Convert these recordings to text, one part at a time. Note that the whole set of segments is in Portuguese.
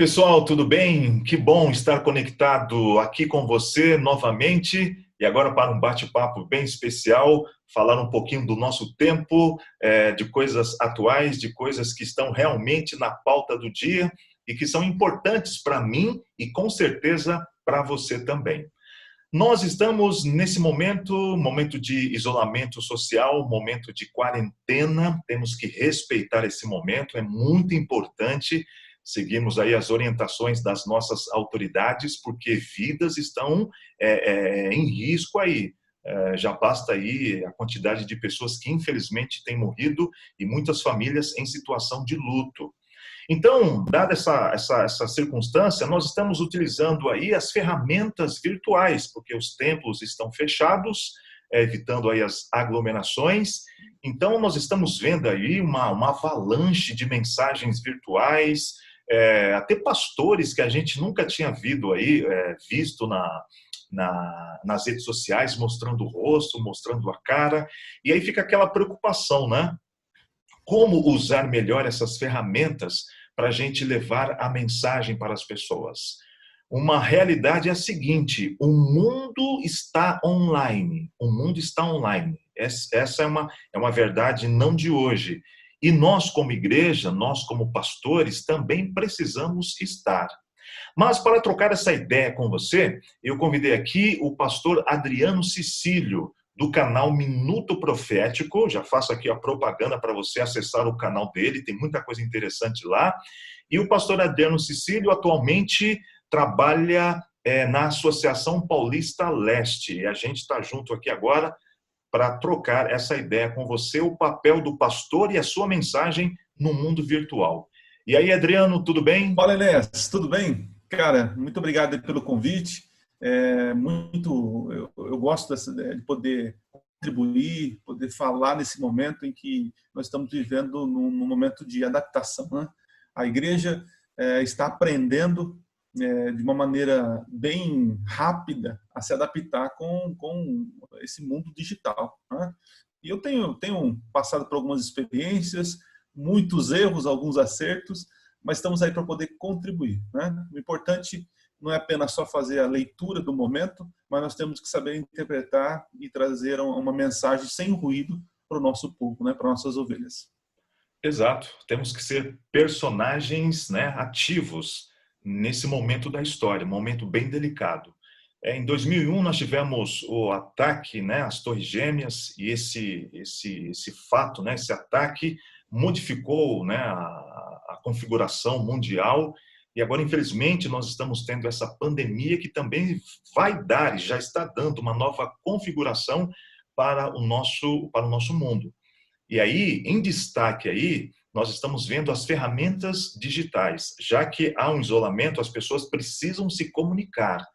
pessoal, tudo bem? Que bom estar conectado aqui com você novamente e agora para um bate-papo bem especial, falar um pouquinho do nosso tempo, de coisas atuais, de coisas que estão realmente na pauta do dia e que são importantes para mim e com certeza para você também. Nós estamos nesse momento, momento de isolamento social, momento de quarentena, temos que respeitar esse momento, é muito importante seguirmos aí as orientações das nossas autoridades, porque vidas estão em risco aí. Já basta aí a quantidade de pessoas que infelizmente têm morrido e muitas famílias em situação de luto. Então, dada essa circunstância, nós estamos utilizando aí as ferramentas virtuais, porque os templos estão fechados, evitando aí as aglomerações. Então, nós estamos vendo aí uma avalanche de mensagens virtuais, até pastores que a gente nunca tinha visto nas redes sociais, mostrando o rosto, mostrando a cara, e aí fica aquela preocupação, né? Como usar melhor essas ferramentas para a gente levar a mensagem para as pessoas. Uma realidade é a seguinte: o mundo está online. O mundo está online. Essa é uma verdade não de hoje. E nós, como igreja, nós, como pastores, também precisamos estar. Mas para trocar essa ideia com você, eu convidei aqui o pastor Adriano Cecílio, do canal Minuto Profético. Já faço aqui a propaganda para você acessar o canal dele, tem muita coisa interessante lá. E o pastor Adriano Cecílio atualmente trabalha na Associação Paulista Leste. E a gente está junto aqui agora para trocar essa ideia com você, o papel do pastor e a sua mensagem no mundo virtual. E aí, Adriano, tudo bem? Fala, Enéas, tudo bem? Cara, muito obrigado pelo convite. Eu gosto dessa ideia de poder contribuir, poder falar nesse momento em que nós estamos vivendo num momento de adaptação, né? A igreja está aprendendo de uma maneira bem rápida a se adaptar com esse mundo digital, né? E eu tenho passado por algumas experiências, muitos erros, alguns acertos, mas estamos aí para poder contribuir, né? O importante não é apenas só fazer a leitura do momento, mas nós temos que saber interpretar e trazer uma mensagem sem ruído para o nosso povo, né? Para nossas ovelhas. Exato, temos que ser personagens, né, ativos nesse momento da história, um momento bem delicado. Em 2001 nós tivemos o ataque, né, às Torres Gêmeas, e esse fato, né, esse ataque modificou, né, a configuração mundial. E agora, infelizmente, nós estamos tendo essa pandemia que também vai dar e já está dando uma nova configuração para o nosso mundo. E aí, em destaque aí, nós estamos vendo as ferramentas digitais. Já que há um isolamento, as pessoas precisam se comunicar.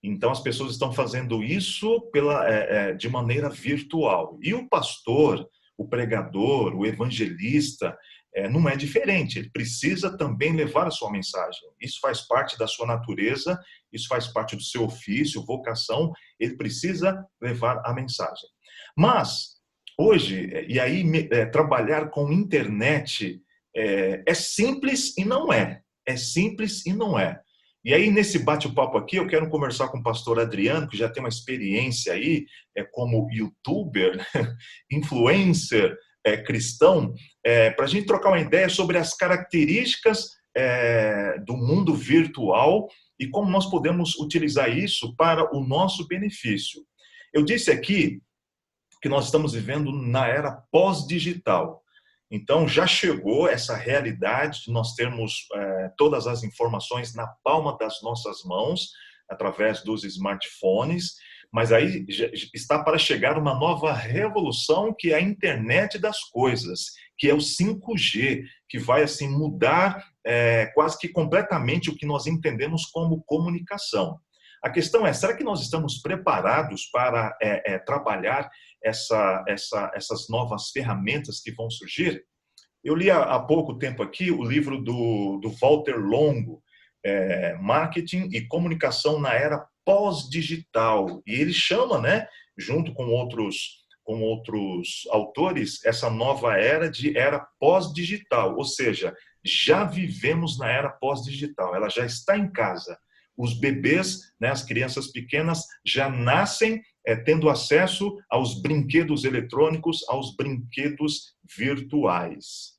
Então, as pessoas estão fazendo isso de maneira virtual. E o pastor, o pregador, o evangelista, não é diferente. Ele precisa também levar a sua mensagem. Isso faz parte da sua natureza, isso faz parte do seu ofício, vocação. Ele precisa levar a mensagem. Mas, hoje, trabalhar com internet é simples e não é. É simples e não é. E aí, nesse bate-papo aqui, eu quero conversar com o pastor Adriano, que já tem uma experiência aí como youtuber, influencer cristão, para a gente trocar uma ideia sobre as características do mundo virtual e como nós podemos utilizar isso para o nosso benefício. Eu disse aqui que nós estamos vivendo na era pós-digital. Então, já chegou essa realidade de nós termos todas as informações na palma das nossas mãos, através dos smartphones, mas aí está para chegar uma nova revolução, que é a internet das coisas, que é o 5G, que vai assim mudar quase que completamente o que nós entendemos como comunicação. A questão é, será que nós estamos preparados para trabalhar essas novas ferramentas que vão surgir? Eu li há pouco tempo aqui o livro do Walter Longo, Marketing e Comunicação na Era Pós-Digital. E ele chama, né, junto com outros autores, essa nova era de era pós-digital, ou seja, já vivemos na era pós-digital, ela já está em casa. Os bebês, né, as crianças pequenas, já nascem tendo acesso aos brinquedos eletrônicos, aos brinquedos virtuais.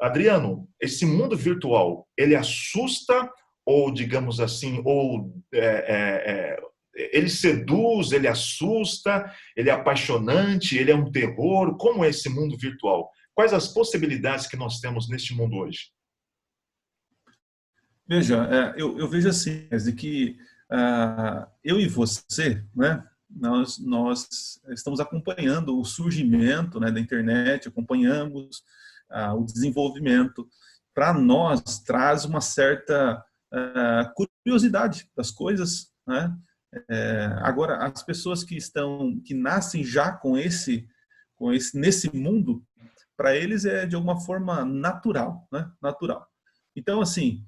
Adriano, esse mundo virtual, ele assusta ou, digamos assim, ele seduz, ele assusta, ele é apaixonante, ele é um terror? Como é esse mundo virtual? Quais as possibilidades que nós temos neste mundo hoje? Veja, eu vejo assim, de que eu e você, né, nós estamos acompanhando o surgimento, né, da internet, acompanhamos o desenvolvimento. Para nós, traz uma certa curiosidade das coisas, né? Agora, as pessoas que nascem já nesse mundo, para eles é de alguma forma natural, né? Natural. Então, assim,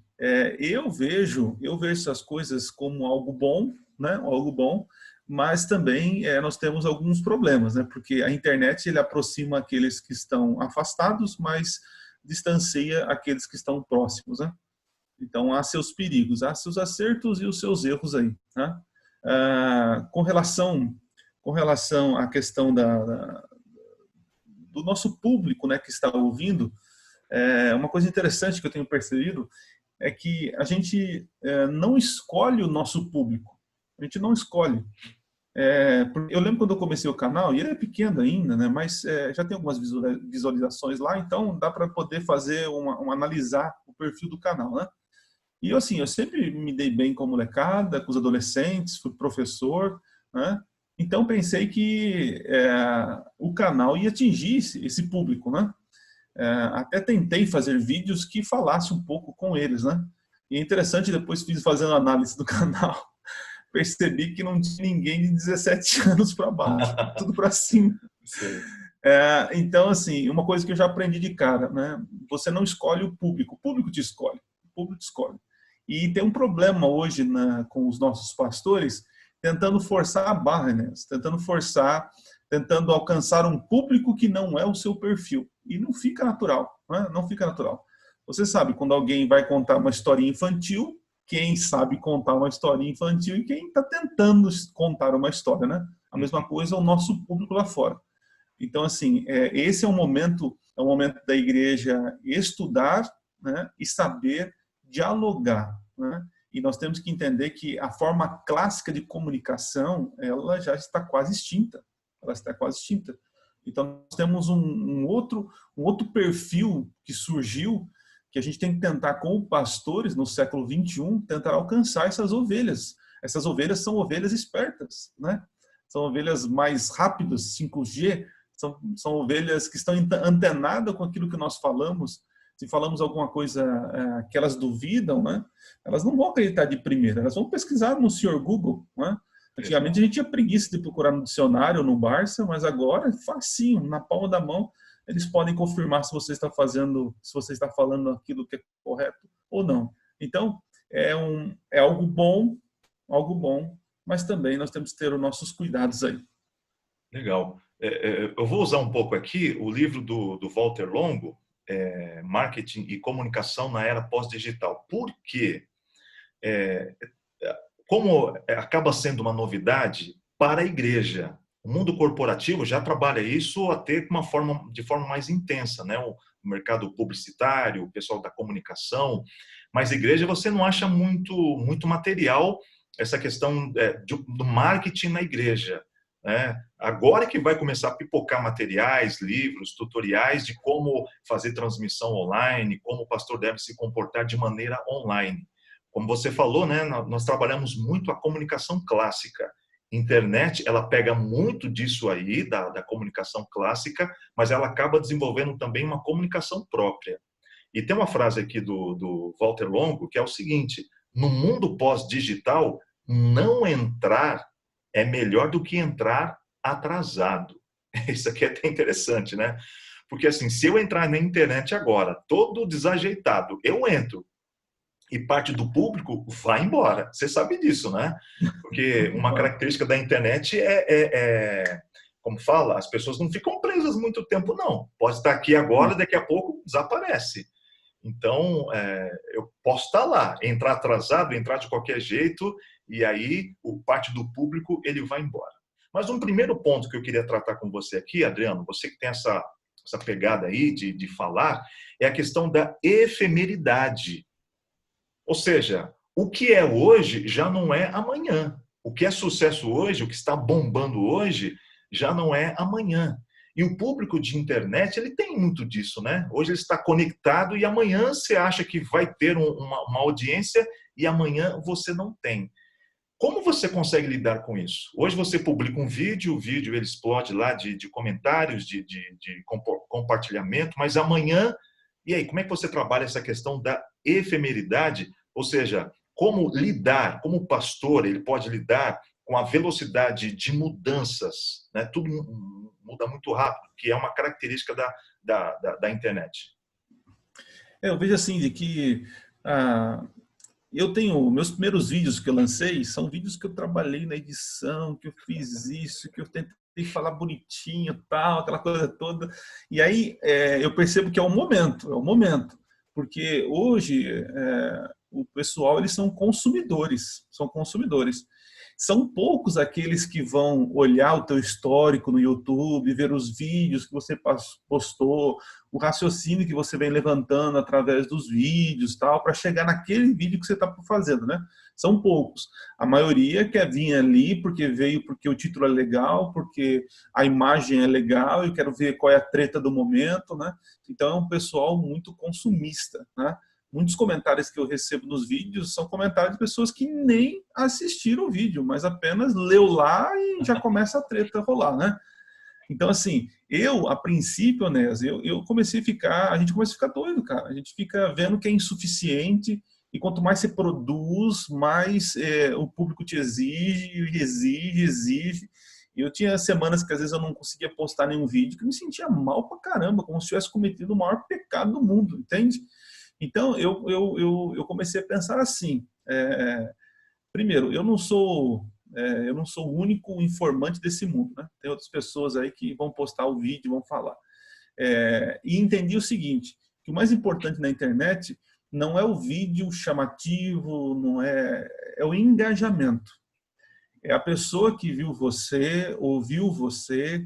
eu vejo essas coisas como algo bom, né? Algo bom, mas também nós temos alguns problemas, né? Porque a internet ele aproxima aqueles que estão afastados, mas distancia aqueles que estão próximos, né? Então há seus perigos, há seus acertos e os seus erros aí, né? Com relação à questão do nosso público, né, que está ouvindo, uma coisa interessante que eu tenho percebido é que a gente não escolhe o nosso público. A gente não escolhe. Eu lembro quando eu comecei o canal, e ele é pequeno ainda, né, mas já tem algumas visualizações lá, então dá para poder fazer analisar o perfil do canal, né? E assim, eu sempre me dei bem com a molecada, com os adolescentes, fui professor, né? Então pensei que o canal ia atingir esse público, né? Até tentei fazer vídeos que falasse um pouco com eles, né? E é interessante, depois fazendo análise do canal, percebi que não tinha ninguém de 17 anos para baixo, tudo para cima. Sim. Então, assim, uma coisa que eu já aprendi de cara, né? Você não escolhe o público te escolhe. O público te escolhe. E tem um problema hoje com os nossos pastores tentando forçar a barra, né? Tentando alcançar um público que não é o seu perfil. E não fica natural, né? Não fica natural. Você sabe, quando alguém vai contar uma historinha infantil, quem sabe contar uma historinha infantil e quem está tentando contar uma história, né? A mesma coisa é o nosso público lá fora. Então, assim, esse é o momento da igreja estudar, né, e saber dialogar, né? E nós temos que entender que a forma clássica de comunicação, ela já está quase extinta. Ela está quase extinta. Então, nós temos um outro perfil que surgiu, que a gente tem que tentar, como pastores, no século XXI, tentar alcançar essas ovelhas. Essas ovelhas são ovelhas espertas, né? São ovelhas mais rápidas, 5G, são ovelhas que estão antenadas com aquilo que nós falamos. Se falamos alguma coisa que elas duvidam, né, elas não vão acreditar de primeira, elas vão pesquisar no Sr. Google, né? Antigamente a gente tinha preguiça de procurar no dicionário ou no Barça, mas agora é facinho, na palma da mão, eles podem confirmar se você está falando aquilo que é correto ou não. Então, é algo bom, mas também nós temos que ter os nossos cuidados aí. Legal. Eu vou usar um pouco aqui o livro do Walter Longo, Marketing e Comunicação na Era Pós-Digital. Por quê? Como acaba sendo uma novidade para a igreja. O mundo corporativo já trabalha isso até de forma mais intensa, né? O mercado publicitário, o pessoal da comunicação, mas a igreja você não acha muito material essa questão do marketing na igreja, né? Agora que vai começar a pipocar materiais, livros, tutoriais de como fazer transmissão online, como o pastor deve se comportar de maneira online. Como você falou, né, nós trabalhamos muito a comunicação clássica. Internet, ela pega muito disso aí, da comunicação clássica, mas ela acaba desenvolvendo também uma comunicação própria. E tem uma frase aqui do Walter Longo, que é o seguinte: no mundo pós-digital, não entrar é melhor do que entrar atrasado. Isso aqui é até interessante, né? Porque assim, se eu entrar na internet agora, todo desajeitado, eu entro, e parte do público vai embora. Você sabe disso, né? Porque uma característica da internet como fala, as pessoas não ficam presas muito tempo, não. Pode estar aqui agora, daqui a pouco desaparece. Então, eu posso estar lá, entrar atrasado, entrar de qualquer jeito, e aí o parte do público ele vai embora. Mas um primeiro ponto que eu queria tratar com você aqui, Adriano, você que tem essa pegada aí de falar, é a questão da efemeridade. Ou seja, o que é hoje já não é amanhã. O que é sucesso hoje, o que está bombando hoje, já não é amanhã. E o público de internet, ele tem muito disso, né? Hoje ele está conectado e amanhã você acha que vai ter uma audiência e amanhã você não tem. Como você consegue lidar com isso? Hoje você publica um vídeo, o vídeo ele explode lá de comentários, de compartilhamento, mas amanhã, e aí, como é que você trabalha essa questão da efemeridade? Ou seja, como lidar, como o pastor, ele pode lidar com a velocidade de mudanças, né? Tudo muda muito rápido, que é uma característica da internet. Eu vejo assim, de que eu tenho, meus primeiros vídeos que eu lancei, são vídeos que eu trabalhei na edição, que eu fiz isso, que eu tentei falar bonitinho, tal, aquela coisa toda. E aí eu percebo que é o momento. Porque hoje o pessoal, eles são consumidores, São poucos aqueles que vão olhar o teu histórico no YouTube, ver os vídeos que você postou, o raciocínio que você vem levantando através dos vídeos, tal, para chegar naquele vídeo que você está fazendo, né? São poucos. A maioria quer vir ali porque veio porque o título é legal, porque a imagem é legal, eu quero ver qual é a treta do momento, né? Então é um pessoal muito consumista, né? Muitos comentários que eu recebo nos vídeos são comentários de pessoas que nem assistiram o vídeo, mas apenas leu lá e já começa a treta a rolar, né? Então, assim, a princípio, né, eu comecei a ficar, a gente começa a ficar doido, cara. A gente fica vendo que é insuficiente e quanto mais você produz, mais o público te exige. E eu tinha semanas que às vezes eu não conseguia postar nenhum vídeo, que eu me sentia mal pra caramba, como se tivesse cometido o maior pecado do mundo, entende? Então, eu comecei a pensar assim, primeiro, eu não sou o único informante desse mundo, né? Tem outras pessoas aí que vão postar o vídeo, vão falar. E entendi o seguinte, que o mais importante na internet não é o vídeo chamativo, não é o engajamento. É a pessoa que viu você, ouviu você,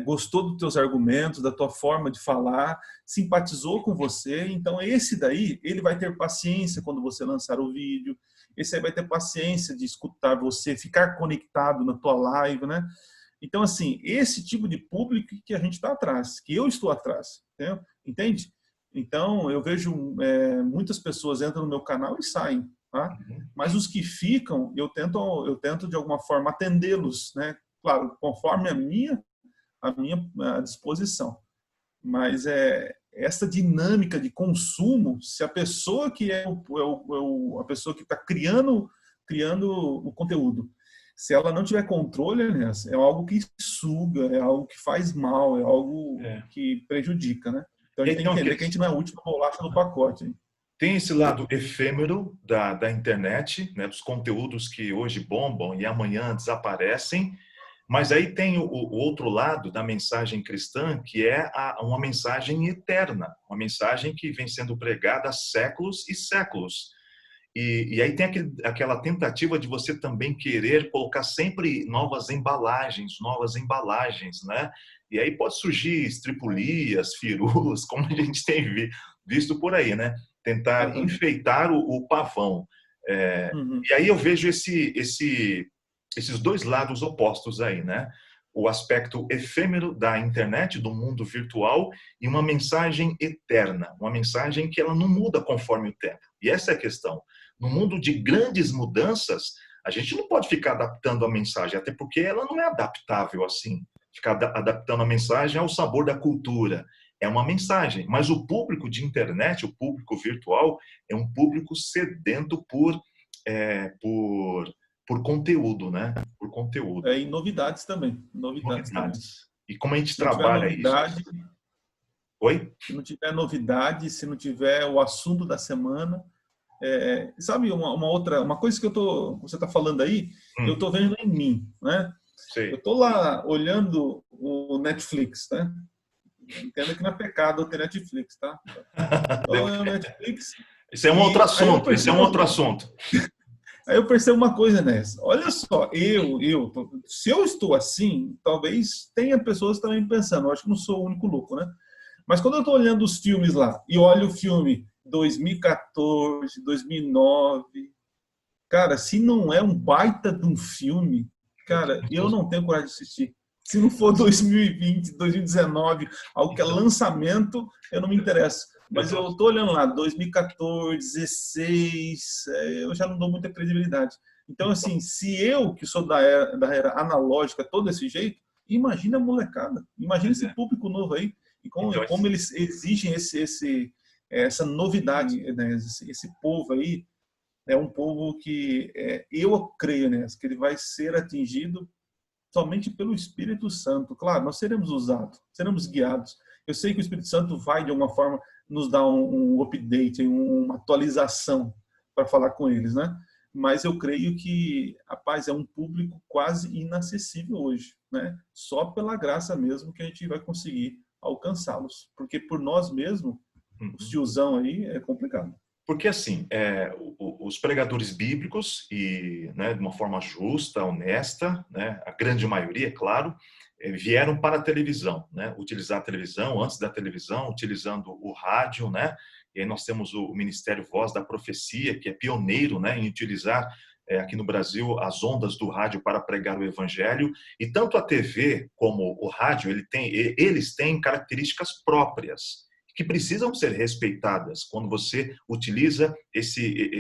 gostou dos teus argumentos, da tua forma de falar, simpatizou com você. Então, esse daí, ele vai ter paciência quando você lançar o vídeo. Esse aí vai ter paciência de escutar você, ficar conectado na tua live, né? Então, assim, esse tipo de público que a gente está atrás, que eu estou atrás, entende? Então, eu vejo muitas pessoas entram no meu canal e saem, tá? Mas os que ficam, eu tento de alguma forma atendê-los, né? Claro, conforme a minha disposição. Mas essa dinâmica de consumo, se a pessoa que a pessoa que está criando o conteúdo, se ela não tiver controle, né, é algo que suga, é algo que faz mal, é algo que prejudica, né? Então a gente tem que entender que a gente não é a última bolacha do pacote. Hein? Tem esse lado efêmero da internet, né, dos conteúdos que hoje bombam e amanhã desaparecem, mas aí tem o outro lado da mensagem cristã, que é uma mensagem eterna, uma mensagem que vem sendo pregada há séculos e séculos. E aí tem aquela tentativa de você também querer colocar sempre novas embalagens, né? E aí pode surgir estripulias, firulas, como a gente tem visto por aí, né? Tentar enfeitar o pavão. E aí eu vejo esses dois lados opostos aí, né? O aspecto efêmero da internet, do mundo virtual, e uma mensagem eterna, uma mensagem que ela não muda conforme o tempo. E essa é a questão. No mundo de grandes mudanças, a gente não pode ficar adaptando a mensagem, até porque ela não é adaptável assim. Ficar adaptando a mensagem ao sabor da cultura. É uma mensagem, mas o público de internet, o público virtual, é um público sedento por conteúdo, né? Por conteúdo. E novidades também. Novidades. E como a gente se trabalha isso? Oi? Se não tiver novidade, se não tiver o assunto da semana, sabe uma coisa que você está falando aí, eu estou vendo em mim, né? Sei. Eu estou lá olhando o Netflix, né? Entenda que não é pecado ter Netflix, tá? Então, é o Netflix. Esse é um outro assunto, esse é um outro assunto. Aí eu percebo uma coisa nessa. Olha só, se eu estou assim, talvez tenha pessoas também pensando. Eu acho que não sou o único louco, né? Mas quando eu estou olhando os filmes lá e olho o filme 2014, 2009, cara, se não é um baita de um filme, cara, eu não tenho coragem de assistir. Se não for 2020, 2019, algo que é lançamento, eu não me interesso. Mas eu estou olhando lá, 2014, 16, eu já não dou muita credibilidade. Então, assim, se eu, que sou da era analógica, tô desse jeito, imagina a molecada. Imagina esse público novo aí. E como eles exigem essa novidade, né? Esse povo aí é um povo que eu creio, né, que ele vai ser atingido somente pelo Espírito Santo. Claro, nós seremos usados, seremos guiados. Eu sei que o Espírito Santo vai, de alguma forma, nos dar um update, uma atualização para falar com eles, né? Mas eu creio que, rapaz, é um público quase inacessível hoje, né? Só pela graça mesmo que a gente vai conseguir alcançá-los. Porque por nós mesmos, os tiozão aí, é complicado. Porque, assim, os pregadores bíblicos, e né, de uma forma justa, honesta, né, a grande maioria, é claro, vieram para a televisão, né, utilizar a televisão, antes da televisão, utilizando o rádio, né, e aí nós temos o Ministério Voz da Profecia, que é pioneiro, né, em utilizar aqui no Brasil as ondas do rádio para pregar o evangelho, e tanto a TV como o rádio, eles têm características próprias, que precisam ser respeitadas quando você utiliza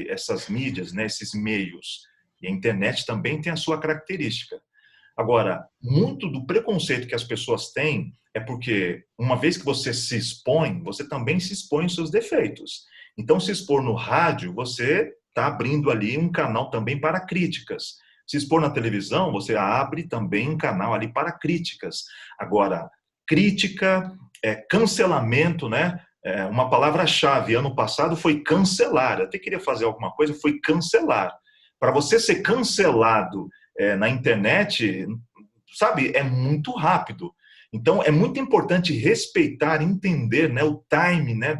essas mídias, né, esses meios. E a internet também tem a sua característica. Agora, muito do preconceito que as pessoas têm é porque, uma vez que você se expõe, você também se expõe aos seus defeitos. Então, se expor no rádio, você está abrindo ali um canal também para críticas. Se expor na televisão, você abre também um canal ali para críticas. Agora, crítica, cancelamento, né? Uma palavra-chave ano passado foi cancelar. Eu até queria fazer alguma coisa, foi cancelar. Para você ser cancelado na internet, sabe, é muito rápido. Então, é muito importante respeitar, entender, né, o time, né,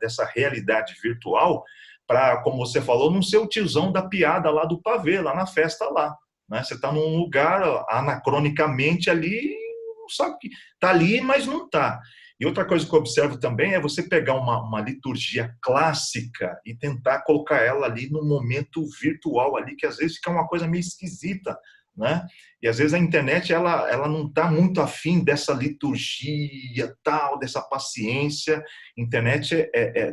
dessa realidade virtual, para, como você falou, não ser o tiozão da piada lá do pavê, lá na festa lá. Né? Você está num lugar anacronicamente ali, sabe que está ali, mas não está. E outra coisa que eu observo também é você pegar uma liturgia clássica e tentar colocar ela ali no momento virtual ali, que às vezes fica uma coisa meio esquisita, né? E às vezes a internet ela não está muito afim dessa liturgia tal, dessa paciência. A internet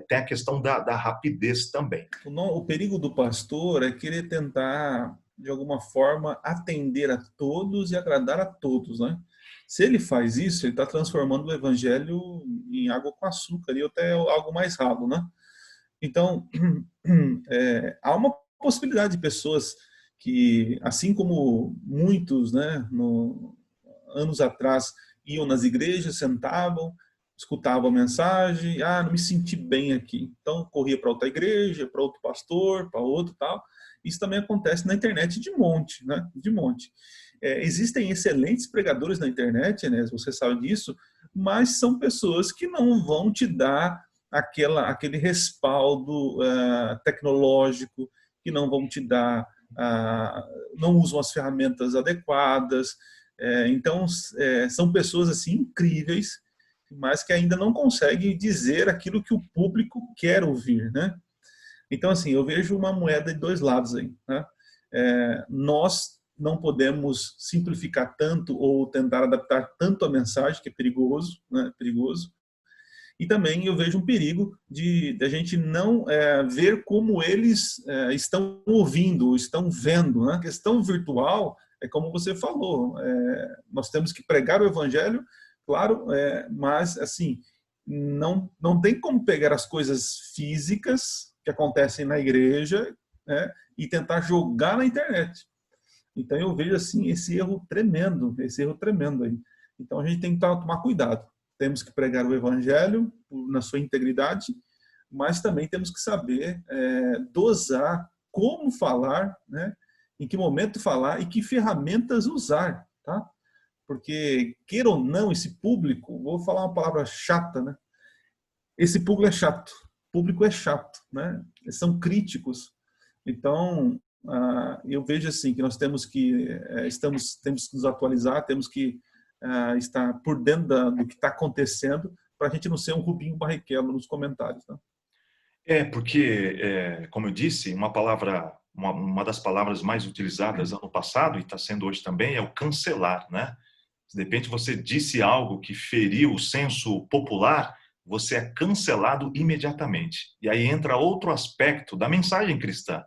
tem a questão da rapidez também. O perigo do pastor é querer tentar, de alguma forma, atender a todos e agradar a todos, né? Se ele faz isso, ele está transformando o evangelho em água com açúcar e até algo mais ralo, né? Então, há uma possibilidade de pessoas que, assim como muitos, né, anos atrás, iam nas igrejas, sentavam, escutavam a mensagem, não me senti bem aqui. Então, corria para outra igreja, para outro pastor, para outro tal. Isso também acontece na internet de monte, né? De monte. Existem excelentes pregadores na internet, né? Você sabe disso, mas são pessoas que não vão te dar aquele respaldo tecnológico, que não vão te dar, não usam as ferramentas adequadas. Então, são pessoas assim incríveis, mas que ainda não conseguem dizer aquilo que o público quer ouvir, né? Então, assim, eu vejo uma moeda de dois lados aí, né? Nós não podemos simplificar tanto ou tentar adaptar tanto a mensagem, que é perigoso, né? Perigoso. E também eu vejo um perigo de a gente não ver como eles estão ouvindo, estão vendo, né? A questão virtual é como você falou, nós temos que pregar o evangelho, claro, mas assim, não tem como pegar as coisas físicas que acontecem na igreja, né, e tentar jogar na internet. Então eu vejo assim esse erro tremendo aí. Então a gente tem que tomar cuidado. Temos que pregar o evangelho na sua integridade, mas também temos que saber dosar como falar, né, em que momento falar e que ferramentas usar, tá? Porque, queira ou não, esse público, vou falar uma palavra chata, né? Esse público é chato. O público é chato, né? Eles são críticos. Então, eu vejo assim que nós temos que temos que nos atualizar, temos que estar por dentro do que está acontecendo para a gente não ser um Rubinho Barrichello nos comentários, né? Porque, como eu disse, uma das palavras mais utilizadas ano passado, e está sendo hoje também, é o cancelar, né? Se de repente você disse algo que feriu o senso popular, você é cancelado imediatamente. E aí entra outro aspecto da mensagem cristã.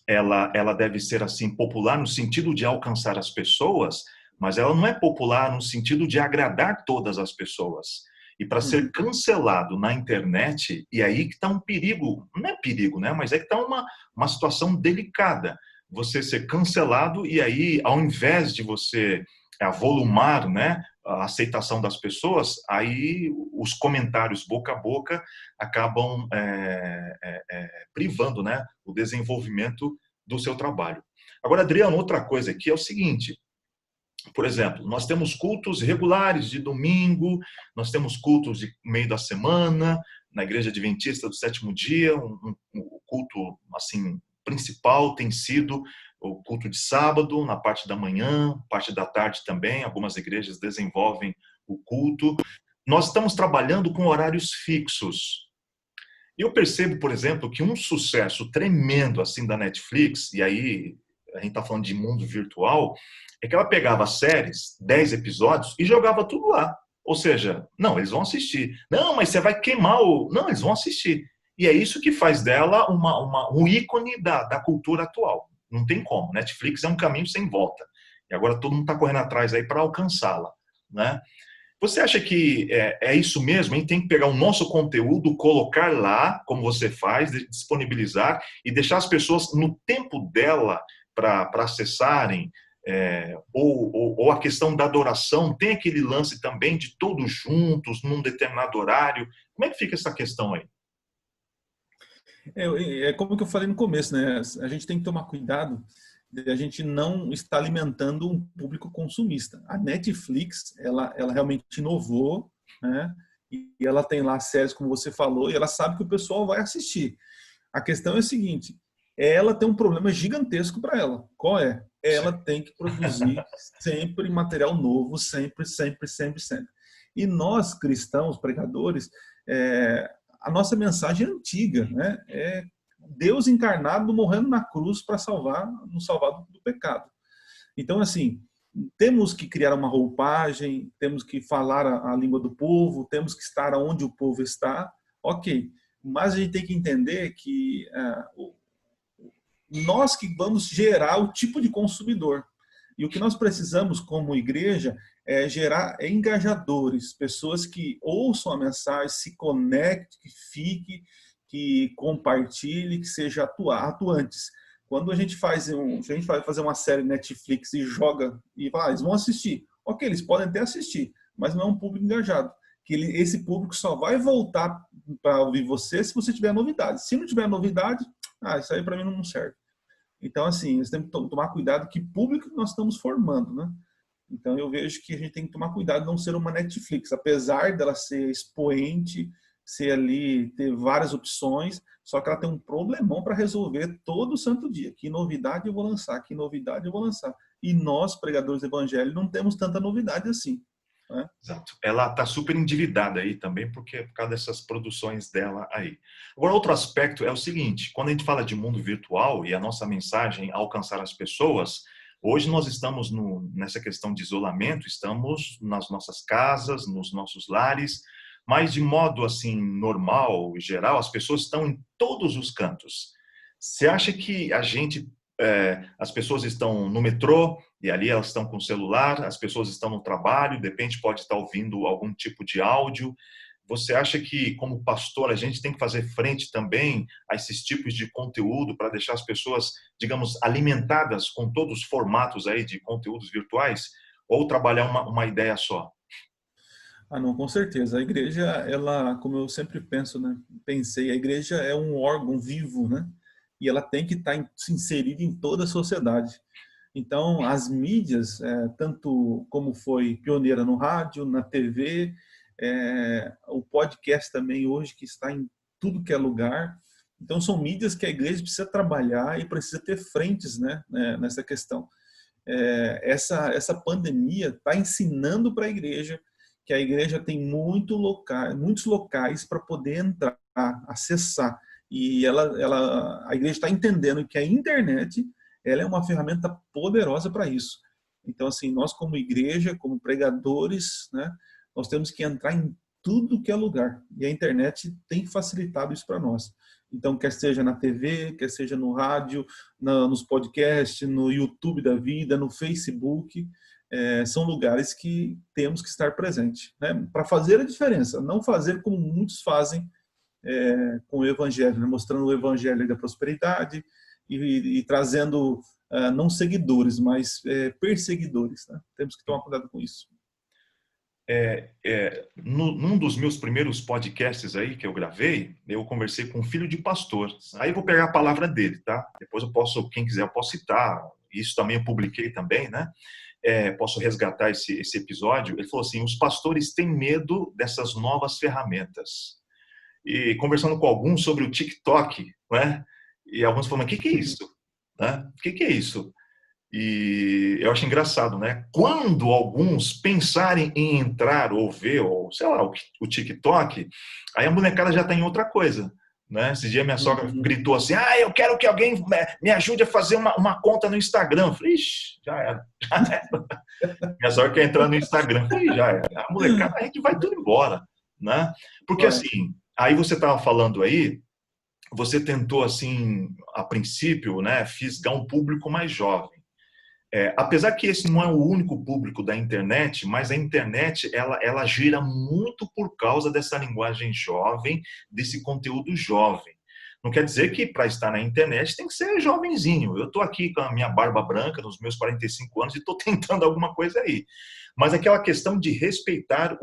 Ela deve ser assim popular no sentido de alcançar as pessoas, mas ela não é popular no sentido de agradar todas as pessoas. E para ser cancelado na internet, e aí que está um perigo, não é perigo, né? Mas é que está uma situação delicada. Você ser cancelado e aí, ao invés de você avolumar, né, a aceitação das pessoas, aí os comentários boca a boca acabam privando, né, o desenvolvimento do seu trabalho. Agora, Adriano, outra coisa aqui é o seguinte, por exemplo, nós temos cultos regulares de domingo, nós temos cultos de meio da semana, na Igreja Adventista do Sétimo Dia, um culto assim principal tem sido o culto de sábado, na parte da manhã, parte da tarde também, algumas igrejas desenvolvem o culto. Nós estamos trabalhando com horários fixos. Eu percebo, por exemplo, que um sucesso tremendo assim da Netflix, e aí a gente está falando de mundo virtual, é que ela pegava séries, 10 episódios, e jogava tudo lá. Ou seja, não, eles vão assistir. Não, mas você vai queimar o... Não, eles vão assistir. E é isso que faz dela um ícone da cultura atual. Não tem como. Netflix é um caminho sem volta. E agora todo mundo está correndo atrás aí para alcançá-la, né? Você acha que é isso mesmo? A gente tem que pegar o nosso conteúdo, colocar lá, como você faz, disponibilizar e deixar as pessoas no tempo dela para acessarem, ou a questão da adoração, tem aquele lance também de todos juntos, num determinado horário. Como é que fica essa questão aí? É como que eu falei no começo, né? A gente tem que tomar cuidado de a gente não estar alimentando um público consumista. A Netflix, ela realmente inovou, né? E ela tem lá séries, como você falou, e ela sabe que o pessoal vai assistir. A questão é a seguinte, ela tem um problema gigantesco para ela. Qual é? Ela tem que produzir sempre material novo, sempre, sempre, sempre, sempre. E nós, cristãos, pregadores, a nossa mensagem é antiga, né? É Deus encarnado morrendo na cruz para nos salvar do pecado. Então, assim, temos que criar uma roupagem, temos que falar a língua do povo, temos que estar onde o povo está, ok. Mas a gente tem que entender que nós que vamos gerar o tipo de consumidor. E o que nós precisamos como igreja é gerar engajadores, pessoas que ouçam a mensagem, se conectem, que fiquem, que compartilhem, que sejam atuantes. Quando a gente se a gente vai fazer uma série Netflix e joga e fala, eles vão assistir. Ok, eles podem até assistir, mas não é um público engajado. Esse público só vai voltar para ouvir você se você tiver novidade. Se não tiver novidade, isso aí para mim não serve. Então, assim, nós temos que tomar cuidado que público nós estamos formando, né? Então, eu vejo que a gente tem que tomar cuidado de não ser uma Netflix, apesar dela ser expoente, ser ali, ter várias opções, só que ela tem um problemão para resolver todo santo dia. Que novidade eu vou lançar? Que novidade eu vou lançar? E nós, pregadores do evangelho, não temos tanta novidade assim, né? Exato. Ela está super endividada aí também, porque por causa dessas produções dela aí. Agora, outro aspecto é o seguinte, quando a gente fala de mundo virtual e a nossa mensagem alcançar as pessoas, hoje nós estamos nessa questão de isolamento, estamos nas nossas casas, nos nossos lares, mas de modo assim normal, geral, as pessoas estão em todos os cantos. Você acha que as pessoas estão no metrô e ali elas estão com o celular, as pessoas estão no trabalho, de repente pode estar ouvindo algum tipo de áudio. Você acha que, como pastor, a gente tem que fazer frente também a esses tipos de conteúdo para deixar as pessoas, digamos, alimentadas com todos os formatos aí de conteúdos virtuais? Ou trabalhar uma ideia só? Não, com certeza. A igreja, ela, como eu sempre penso, né? Pensei, a igreja é um órgão vivo, né? E ela tem que estar inserida em toda a sociedade. Então, as mídias, tanto como foi pioneira no rádio, na TV, o podcast também hoje, que está em tudo que é lugar. Então, são mídias que a igreja precisa trabalhar e precisa ter frentes, né, nessa questão. Essa pandemia está ensinando para a igreja que a igreja tem muitos locais para poder entrar, acessar. E a igreja está entendendo que a internet ela é uma ferramenta poderosa para isso. Então, assim, nós como igreja, como pregadores, né, nós temos que entrar em tudo que é lugar. E a internet tem facilitado isso para nós. Então, quer seja na TV, quer seja no rádio, nos podcasts, no YouTube da vida, no Facebook, são lugares que temos que estar presentes, né? Para fazer a diferença, não fazer como muitos fazem com o Evangelho, né? Mostrando o Evangelho da prosperidade e trazendo não seguidores, mas perseguidores, né? Temos que tomar cuidado com isso. Num dos meus primeiros podcasts aí que eu gravei, eu conversei com um filho de pastor. Aí eu vou pegar a palavra dele, tá? Depois eu posso, quem quiser, eu posso citar. Isso também eu publiquei também, né? Posso resgatar esse episódio. Ele falou assim: os pastores têm medo dessas novas ferramentas. E conversando com alguns sobre o TikTok, né? E alguns falaram: o que é isso? Né? O que é isso? E eu acho engraçado, né? Quando alguns pensarem em entrar ou ver, ou sei lá, o TikTok, aí a molecada já está em outra coisa, né? Esse dia minha sogra gritou assim: eu quero que alguém me ajude a fazer uma conta no Instagram. Eu falei: ixi, já era. Minha sogra quer entrar no Instagram. Eu falei: já era. A molecada, a gente vai tudo embora, né? Porque assim, aí você estava falando aí, você tentou assim, a princípio, né, fisgar um público mais jovem. Apesar que esse não é o único público da internet, mas a internet ela gira muito por causa dessa linguagem jovem, desse conteúdo jovem. Não quer dizer que para estar na internet tem que ser jovenzinho. Eu estou aqui com a minha barba branca, nos meus 45 anos, e estou tentando alguma coisa aí. Mas aquela questão de respeitar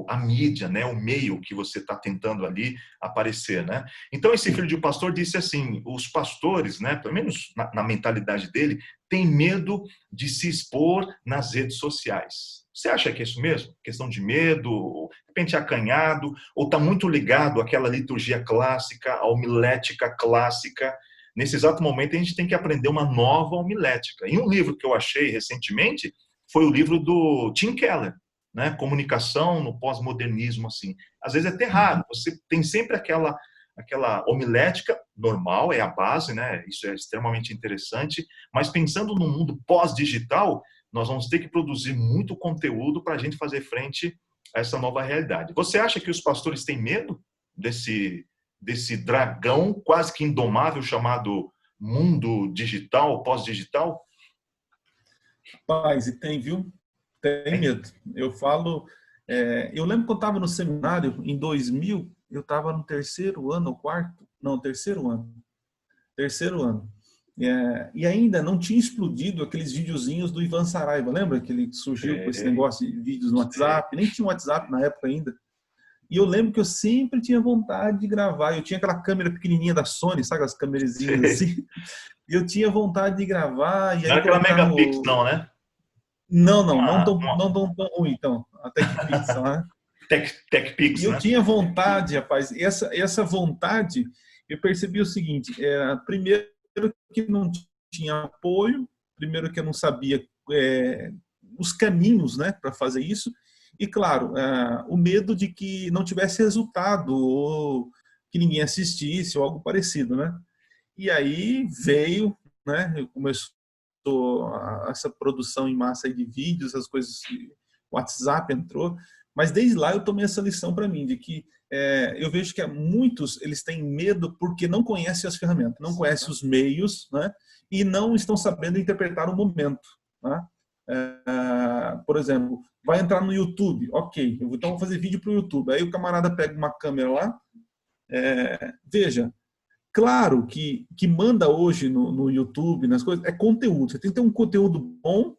a mídia, né, o meio que você está tentando ali aparecer, né? Então esse filho de pastor disse assim: os pastores, né, pelo menos na mentalidade dele, têm medo de se expor nas redes sociais. Você acha que é isso mesmo? Questão de medo, de repente acanhado, ou está muito ligado àquela liturgia clássica, à homilética clássica? Nesse exato momento a gente tem que aprender uma nova homilética. E um livro que eu achei recentemente foi o livro do Tim Keller, né? Comunicação no pós-modernismo, assim. Às vezes é até raro, você tem sempre aquela homilética normal, é a base, né? Isso é extremamente interessante, mas pensando no mundo pós-digital, nós vamos ter que produzir muito conteúdo para a gente fazer frente a essa nova realidade. Você acha que os pastores têm medo desse dragão quase que indomável chamado mundo digital, pós-digital? Rapaz, e tem, viu? Tem medo. Eu falo... eu lembro que eu estava no seminário, em 2000, eu estava no terceiro ano, ou quarto? Não, terceiro ano. Terceiro ano. E ainda não tinha explodido aqueles videozinhos do Ivan Saraiva. Lembra que ele surgiu com esse negócio de vídeos no WhatsApp? Nem tinha WhatsApp na época ainda. E eu lembro que eu sempre tinha vontade de gravar. Eu tinha aquela câmera pequenininha da Sony, sabe? As câmerazinhas assim. E eu tinha vontade de gravar. E aí não era aquela Megapix, não, né? Não tão ruim, então. A TechPix, né? TechPix, E eu né? tinha vontade, rapaz. Essa vontade, eu percebi o seguinte: primeiro que não tinha apoio, primeiro que eu não sabia os caminhos, né, para fazer isso, e claro, o medo de que não tivesse resultado ou que ninguém assistisse ou algo parecido, né? E aí veio, né, começou essa produção em massa de vídeos, essas coisas, o WhatsApp entrou, mas desde lá eu tomei essa lição para mim, de que eu vejo que muitos eles têm medo porque não conhecem as ferramentas, não conhecem os meios, né, e não estão sabendo interpretar o momento, né? Por exemplo, vai entrar no YouTube, ok, então vou fazer vídeo para o YouTube, aí o camarada pega uma câmera lá, veja, claro que manda hoje no YouTube, nas coisas, é conteúdo. Você tem que ter um conteúdo bom.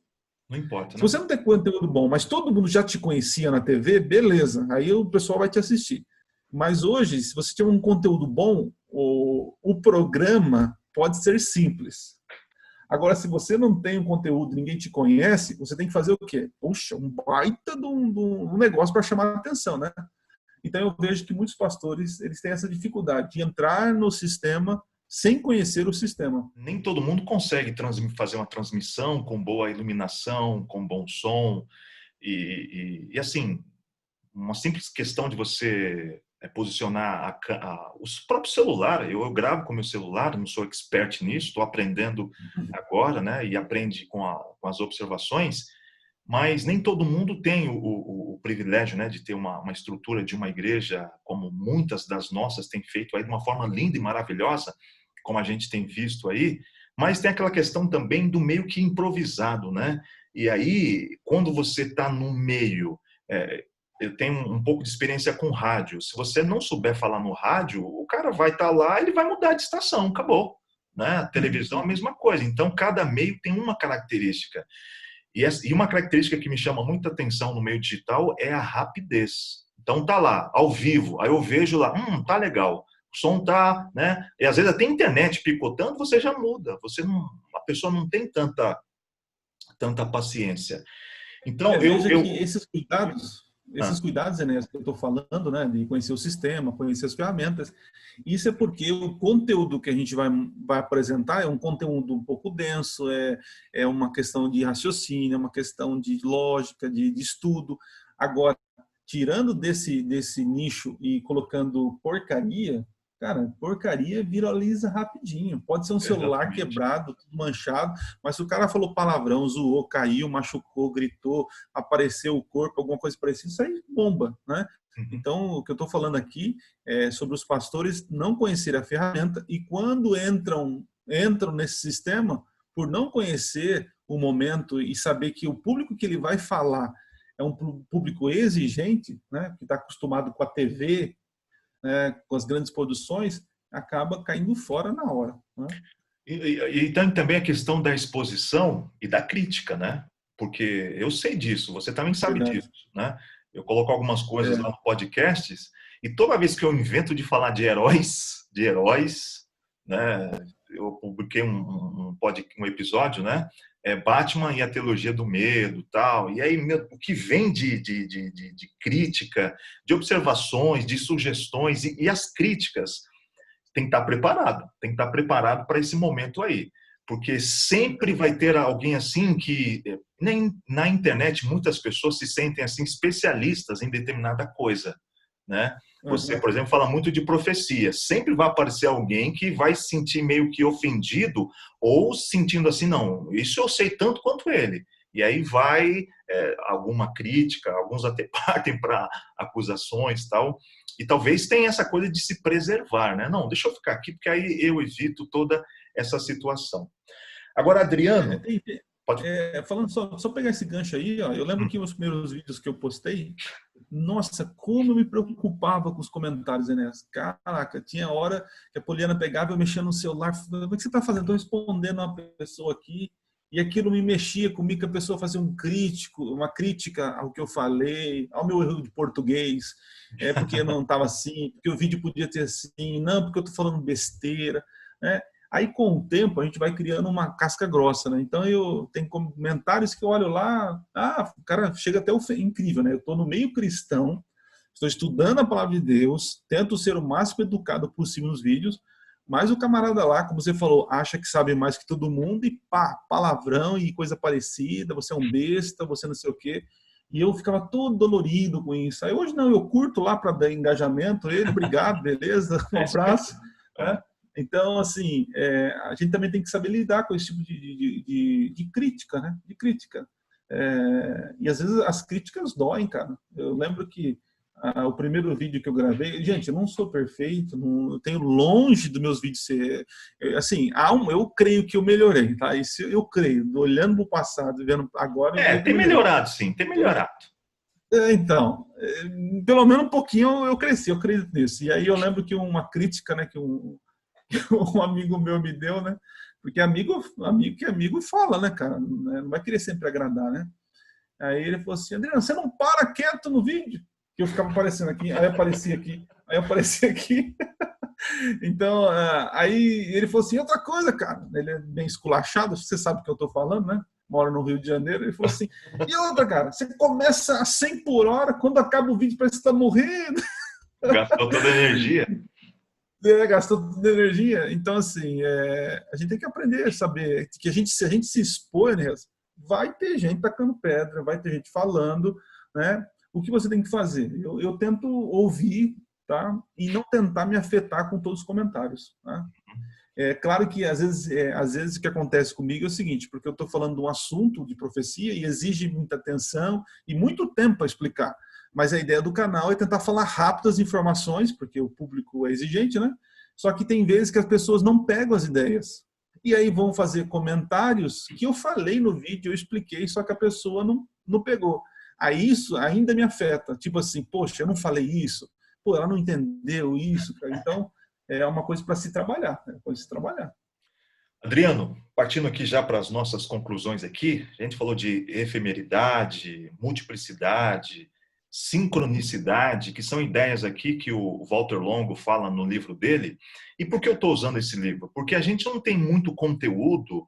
Não importa, né? Se você não tem conteúdo bom, mas todo mundo já te conhecia na TV, beleza. Aí o pessoal vai te assistir. Mas hoje, se você tiver um conteúdo bom, o programa pode ser simples. Agora, se você não tem um conteúdo, ninguém te conhece, você tem que fazer o quê? Puxa, um baita de um negócio para chamar a atenção, né? Então, eu vejo que muitos pastores, eles têm essa dificuldade de entrar no sistema sem conhecer o sistema. Nem todo mundo consegue fazer uma transmissão com boa iluminação, com bom som. E assim, uma simples questão de você posicionar os próprios celular. Eu gravo com meu celular, não sou expert nisso, estou aprendendo agora, né? E aprende com as observações. Mas nem todo mundo tem o privilégio, né, de ter uma estrutura de uma igreja como muitas das nossas têm feito aí de uma forma linda e maravilhosa, como a gente tem visto aí. Mas tem aquela questão também do meio que improvisado, né? E aí, quando você está no meio, eu tenho um pouco de experiência com rádio. Se você não souber falar no rádio, o cara vai estar lá, ele vai mudar de estação, acabou. Né? A televisão é a mesma coisa. Então, cada meio tem uma característica. E uma característica que me chama muita atenção no meio digital é a rapidez. Então tá lá, ao vivo, aí eu vejo lá, tá legal, o som tá, né? E às vezes até a internet picotando, você já muda, a pessoa não tem tanta paciência. Então Veja eu que esses cuidados, Enéas, que eu estou falando, né, de conhecer o sistema, conhecer as ferramentas, isso é porque o conteúdo que a gente vai apresentar é um conteúdo um pouco denso, é uma questão de raciocínio, é uma questão de lógica, de estudo. Agora, tirando desse nicho e colocando porcaria, cara, porcaria viraliza rapidinho. Pode ser um celular Exatamente. quebrado, tudo manchado, mas se o cara falou palavrão, zoou, caiu, machucou, gritou, apareceu o corpo, alguma coisa parecida, isso aí bomba, né? Então, o que eu estou falando aqui é sobre os pastores não conhecerem a ferramenta e quando entram nesse sistema, por não conhecer o momento e saber que o público que ele vai falar é um público exigente, né, que está acostumado com a TV, né, com as grandes produções, acaba caindo fora na hora. Né? E tem também a questão da exposição e da crítica, né? Porque eu sei disso, você também sabe Verdade. disso, né? Eu coloco algumas coisas lá no podcasts e toda vez que eu invento de falar de heróis, né? Eu publiquei um episódio, né? Batman e a teologia do medo, tal. E aí o que vem de crítica, de observações, de sugestões e as críticas tem que estar preparado para esse momento aí, porque sempre vai ter alguém assim que nem na internet muitas pessoas se sentem assim especialistas em determinada coisa, né? Você, por exemplo, fala muito de profecia. Sempre vai aparecer alguém que vai se sentir meio que ofendido ou sentindo assim, não, isso eu sei tanto quanto ele. E aí vai alguma crítica, alguns até partem para acusações tal. E talvez tenha essa coisa de se preservar, né? Não, deixa eu ficar aqui, porque aí eu evito toda essa situação. Agora, Adriano, pode... Falando só pegar esse gancho aí, ó, eu lembro que os primeiros vídeos que eu postei, nossa, como eu me preocupava com os comentários, Enéas. Caraca, tinha hora que a Poliana pegava e eu mexia no celular, o que você está fazendo? Estou respondendo uma pessoa aqui, e aquilo me mexia comigo, que a pessoa fazia uma crítica ao que eu falei, ao meu erro de português, porque não estava assim, porque o vídeo podia ter assim, não, porque eu estou falando besteira, né? Aí, com o tempo, a gente vai criando uma casca grossa, né? Então, eu tenho comentários que eu olho lá, o cara chega até incrível, né? Eu estou no meio cristão, estou estudando a palavra de Deus, tento ser o máximo educado possível nos vídeos, mas o camarada lá, como você falou, acha que sabe mais que todo mundo e pá, palavrão e coisa parecida, você é um besta, você não sei o quê. E eu ficava todo dolorido com isso. Aí hoje não, eu curto lá para dar engajamento, ele, obrigado, beleza, um abraço. Né? Então, assim, a gente também tem que saber lidar com esse tipo de crítica, né? De crítica. E às vezes as críticas doem, cara. Eu lembro que o primeiro vídeo que eu gravei, gente, eu não sou perfeito, eu tenho longe dos meus vídeos ser, assim, eu creio que eu melhorei, tá? Isso eu creio, olhando para o passado, vendo agora, eu creio que tem melhorado, sim, tem melhorado. Então, pelo menos um pouquinho eu cresci, eu acredito nisso. E aí eu lembro que uma crítica, né, que um amigo meu me deu, né? Porque amigo fala, né, cara? Não vai querer sempre agradar, né? Aí ele falou assim, Adriano, você não para quieto no vídeo? Que eu ficava aparecendo aqui, aí aparecia aqui, aí aparecia aqui. Então, aí ele falou assim, outra coisa, cara, ele é bem esculachado, você sabe o que eu estou falando, né? Mora no Rio de Janeiro, ele falou assim, e outra, cara, você começa a 100 por hora, quando acaba o vídeo parece que você está morrendo. Gastou toda a energia. Gastou toda a energia. Então, assim, a gente tem que aprender a saber que se a gente se expor, né, vai ter gente tacando pedra, vai ter gente falando, né? O que você tem que fazer? Eu tento ouvir, tá? E não tentar me afetar com todos os comentários, tá? É claro que às vezes o que acontece comigo é o seguinte, porque eu estou falando de um assunto de profecia e exige muita atenção e muito tempo para explicar. Mas a ideia do canal é tentar falar rápido as informações, porque o público é exigente, né? Só que tem vezes que as pessoas não pegam as ideias. E aí vão fazer comentários que eu falei no vídeo, eu expliquei, só que a pessoa não pegou. Aí isso ainda me afeta. Tipo assim, poxa, eu não falei isso. Pô, ela não entendeu isso, cara. Então, é uma coisa para se trabalhar. É uma coisa para se trabalhar. Adriano, partindo aqui já para as nossas conclusões aqui, a gente falou de efemeridade, multiplicidade, sincronicidade, que são ideias aqui que o Walter Longo fala no livro dele. E por que eu estou usando esse livro? Porque a gente não tem muito conteúdo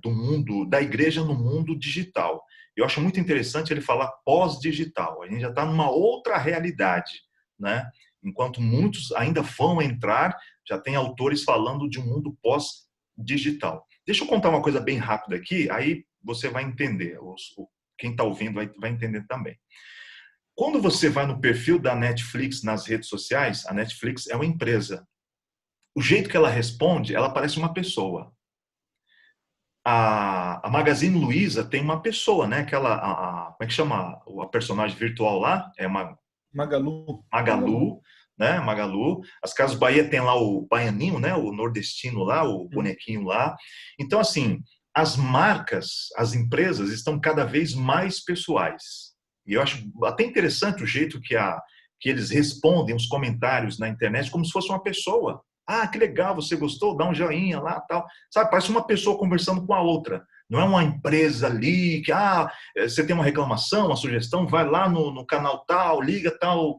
do mundo, da igreja no mundo digital. Eu acho muito interessante ele falar pós-digital. A gente já está numa outra realidade, né? Enquanto muitos ainda vão entrar, já tem autores falando de um mundo pós-digital. Deixa eu contar uma coisa bem rápida aqui, aí você vai entender, quem está ouvindo vai entender também. Quando você vai no perfil da Netflix nas redes sociais, a Netflix é uma empresa. O jeito que ela responde, ela parece uma pessoa. A Magazine Luiza tem uma pessoa, né? Como é que chama a personagem virtual lá? É uma Magalu. Magalu, né? Magalu. As Casas Bahia tem lá o baianinho, né? O nordestino lá, o bonequinho lá. Então, assim, as marcas, as empresas estão cada vez mais pessoais. E eu acho até interessante o jeito que eles respondem os comentários na internet como se fosse uma pessoa. Ah, que legal, você gostou? Dá um joinha lá, tal. Sabe, parece uma pessoa conversando com a outra. Não é uma empresa ali que, você tem uma reclamação, uma sugestão, vai lá no canal tal, liga tal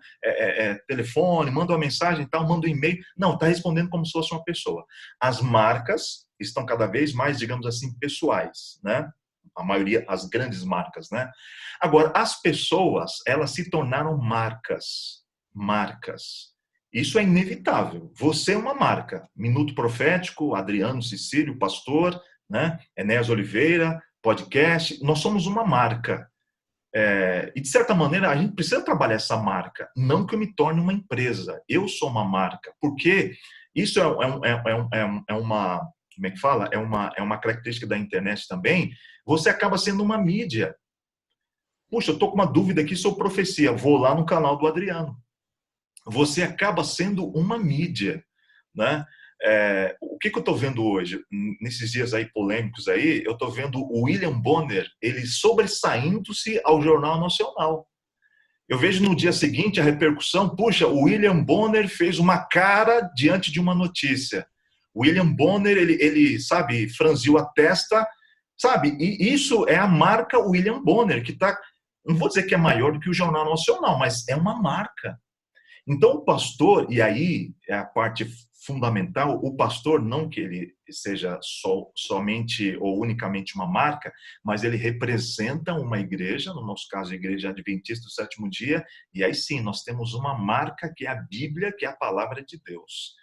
telefone, manda uma mensagem tal, manda um e-mail. Não, está respondendo como se fosse uma pessoa. As marcas estão cada vez mais, digamos assim, pessoais, né? A maioria, as grandes marcas, né? Agora, as pessoas, elas se tornaram marcas. Marcas. Isso é inevitável. Você é uma marca. Minuto Profético, Adriano Cecílio, pastor, né? Enéas Oliveira, podcast. Nós somos uma marca. E, de certa maneira, a gente precisa trabalhar essa marca. Não que eu me torne uma empresa. Eu sou uma marca. Porque isso é uma... Como é que fala? É uma característica da internet também. Você acaba sendo uma mídia. Puxa, eu estou com uma dúvida aqui sobre profecia. Vou lá no canal do Adriano. Você acaba sendo uma mídia, né? O que eu estou vendo hoje, nesses dias aí polêmicos aí, eu estou vendo o William Bonner, ele sobressaindo-se ao Jornal Nacional. Eu vejo no dia seguinte a repercussão, puxa, o William Bonner fez uma cara diante de uma notícia. O William Bonner, ele sabe, franziu a testa, sabe? E isso é a marca William Bonner, que está, não vou dizer que é maior do que o Jornal Nacional, mas é uma marca. Então, o pastor, e aí é a parte fundamental, o pastor, não que ele seja somente ou unicamente uma marca, mas ele representa uma igreja, no nosso caso, a Igreja Adventista do Sétimo Dia, e aí sim, nós temos uma marca que é a Bíblia, que é a Palavra de Deus.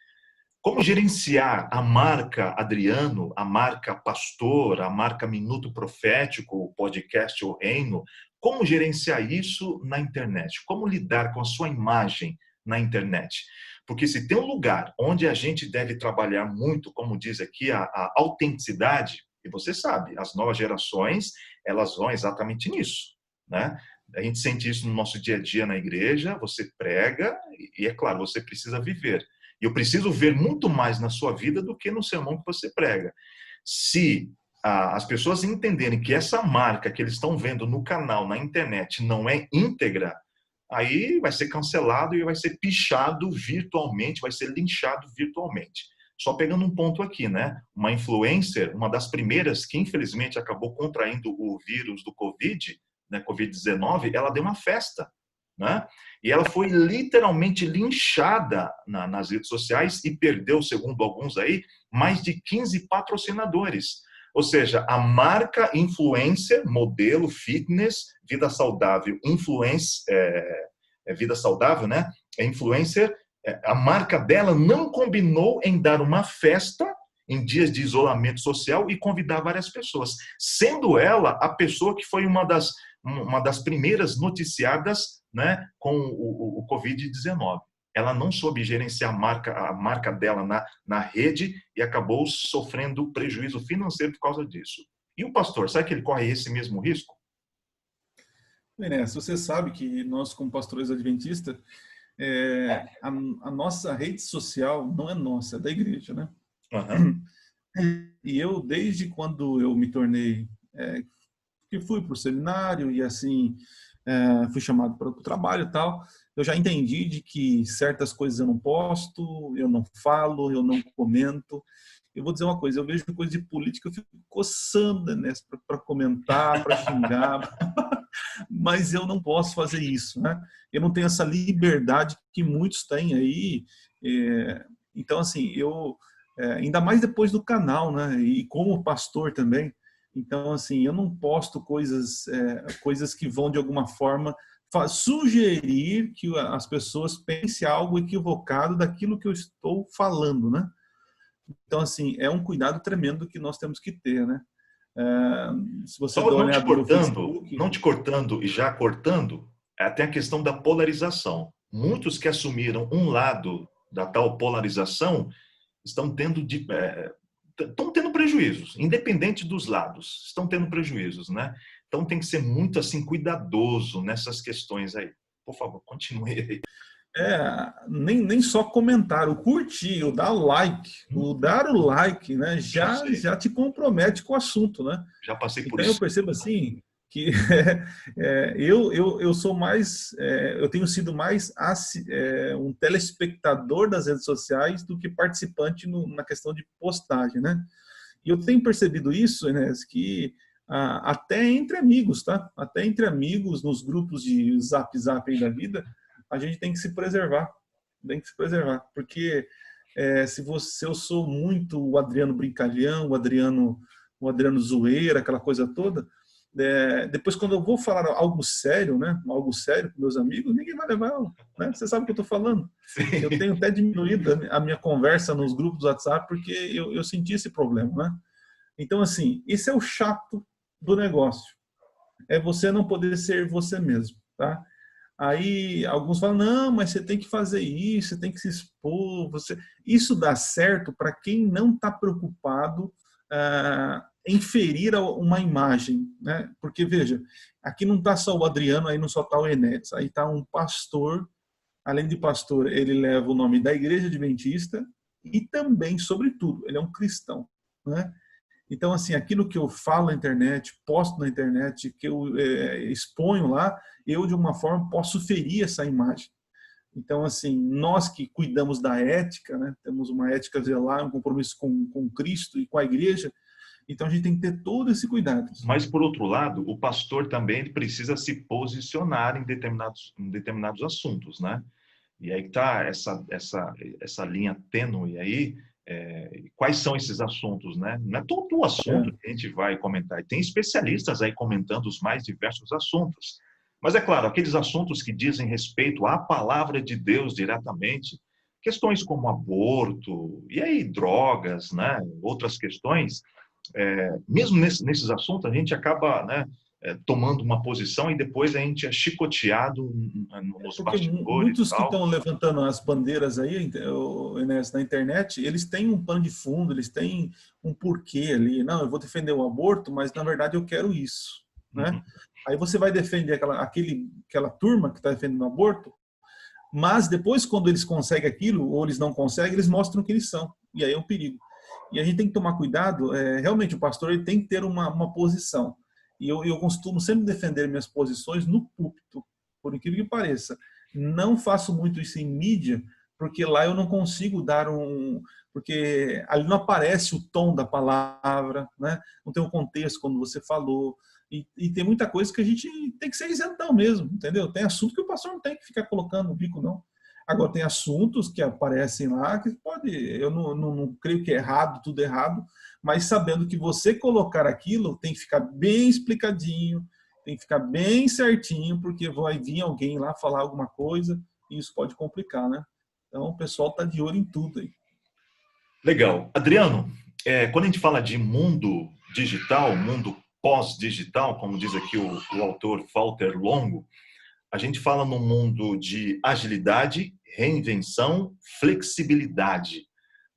Como gerenciar a marca Adriano, a marca Pastor, a marca Minuto Profético, o podcast O Reino? Como gerenciar isso na internet? Como lidar com a sua imagem na internet? Porque se tem um lugar onde a gente deve trabalhar muito, como diz aqui, a autenticidade, e você sabe, as novas gerações, elas vão exatamente nisso, né? A gente sente isso no nosso dia a dia na igreja, você prega, e é claro, você precisa viver. E eu preciso ver muito mais na sua vida do que no sermão que você prega. Se as pessoas entenderem que essa marca que eles estão vendo no canal, na internet, não é íntegra, aí vai ser cancelado e vai ser pichado virtualmente, vai ser linchado virtualmente. Só pegando um ponto aqui, né? Uma influencer, uma das primeiras que infelizmente acabou contraindo o vírus do Covid, né, Covid-19, ela deu uma festa, né? E ela foi literalmente linchada nas redes sociais e perdeu, segundo alguns aí, mais de 15 patrocinadores. Ou seja, a marca influencer, modelo, fitness, vida saudável, vida saudável, né? É influencer, a marca dela não combinou em dar uma festa em dias de isolamento social e convidar várias pessoas, sendo ela a pessoa que foi uma das primeiras noticiadas, né, com o Covid-19. Ela não soube gerenciar a marca dela na rede e acabou sofrendo prejuízo financeiro por causa disso. E o pastor, sabe que ele corre esse mesmo risco? Inés, você sabe que nós, como pastores adventistas, a nossa rede social não é nossa, é da igreja, né? Uhum. E eu, desde quando eu me tornei, que fui para o seminário e assim, fui chamado para o trabalho e tal, eu já entendi de que certas coisas eu não posto, eu não falo, eu não comento. Eu vou dizer uma coisa, eu vejo coisa de política, eu fico coçando, né, para comentar, para xingar, mas eu não posso fazer isso, né? Eu não tenho essa liberdade que muitos têm aí. Então, assim, ainda mais depois do canal, né? E como pastor também. Então, assim, eu não posto coisas que vão, de alguma forma, sugerir que as pessoas pensem algo equivocado daquilo que eu estou falando, né? Então, assim, é um cuidado tremendo que nós temos que ter, né? Se você Só dá uma não te olhada no meu cortando, Facebook... não te cortando e já cortando, até a questão da polarização. Muitos que assumiram um lado da tal polarização estão tendo prejuízos, independente dos lados, estão tendo prejuízos, né? Então tem que ser muito assim cuidadoso nessas questões aí. Por favor, continue aí. Nem só comentar, o curtir, o dar o like, né, Já já, sei, já te compromete com o assunto, né? já passei por Então eu isso. percebo assim que eu sou mais, eu tenho sido mais um telespectador das redes sociais do que participante na questão de postagem, né? E eu tenho percebido isso, Enes, que até entre amigos, tá? Até entre amigos, nos grupos de Zap aí da vida, a gente tem que se preservar. Tem que se preservar. Porque se eu sou muito o Adriano brincalhão, o Adriano zoeira, aquela coisa toda, depois quando eu vou falar algo sério, né? Algo sério com meus amigos, ninguém vai levar, né? Você sabe o que eu estou falando. Eu Sim. tenho até diminuído a minha conversa nos grupos do WhatsApp porque eu senti esse problema, né? Então, assim, esse é o chato do negócio. É você não poder ser você mesmo, tá? Aí alguns falam, não, mas você tem que fazer isso, você tem que se expor. Isso dá certo para quem não está preocupado em ferir uma imagem, né? Porque, veja, aqui não está só o Adriano, aí não só está o Enéas, aí está um pastor. Além de pastor, ele leva o nome da Igreja Adventista e também, sobretudo, ele é um cristão, né? Então, assim, aquilo que eu falo na internet, posto na internet, que eu exponho lá, eu, de uma forma, posso ferir essa imagem. Então, assim, nós que cuidamos da ética, né, temos uma ética zelar, um compromisso com Cristo e com a igreja, então a gente tem que ter todo esse cuidado. Mas, por outro lado, o pastor também ele precisa se posicionar em determinados assuntos, né? E aí está essa linha tênue aí. Quais são esses assuntos, né? Não é todo o assunto que a gente vai comentar. Tem especialistas aí comentando os mais diversos assuntos. Mas, é claro, aqueles assuntos que dizem respeito à palavra de Deus diretamente, questões como aborto, e aí drogas, né? Outras questões, mesmo nesses assuntos, a gente acaba, né, tomando uma posição e depois a gente é chicoteado nos Porque bastidores e muitos que tal. estão levantando as bandeiras aí, Enéas, na internet, eles têm um pano de fundo, eles têm um porquê ali. Não, eu vou defender o aborto, mas na verdade eu quero isso, né? Uhum. Aí você vai defender aquela turma que está defendendo o aborto, mas depois, quando eles conseguem aquilo, ou eles não conseguem, eles mostram o que eles são. E aí é um perigo. E a gente tem que tomar cuidado. Realmente, o pastor ele tem que ter uma posição. E eu costumo sempre defender minhas posições no púlpito, por incrível que pareça. Não faço muito isso em mídia, porque lá eu não consigo dar porque ali não aparece o tom da palavra, né? Não tem um contexto quando você falou, e tem muita coisa que a gente tem que ser isentão mesmo, entendeu? Tem assunto que o pastor não tem que ficar colocando no bico, não. Agora, tem assuntos que aparecem lá que pode, eu não creio que é errado, tudo errado, mas sabendo que você colocar aquilo tem que ficar bem explicadinho, tem que ficar bem certinho, porque vai vir alguém lá falar alguma coisa e isso pode complicar, né? Então, o pessoal está de olho em tudo aí. Legal. Adriano, quando a gente fala de mundo digital, mundo pós-digital, como diz aqui o autor Walter Longo, a gente fala num mundo de agilidade, reinvenção, flexibilidade.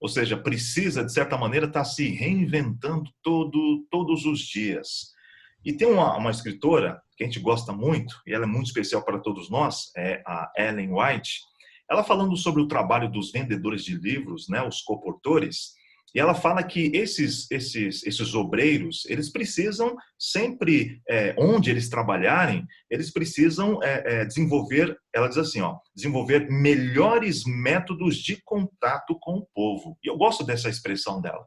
Ou seja, precisa, de certa maneira, estar se reinventando todos os dias. E tem uma escritora que a gente gosta muito, e ela é muito especial para todos nós, é a Ellen White. Ela falando sobre o trabalho dos vendedores de livros, né, os coportores, e ela fala que esses obreiros, eles precisam sempre, onde eles trabalharem, eles precisam desenvolver, ela diz assim, desenvolver melhores métodos de contato com o povo. E eu gosto dessa expressão dela.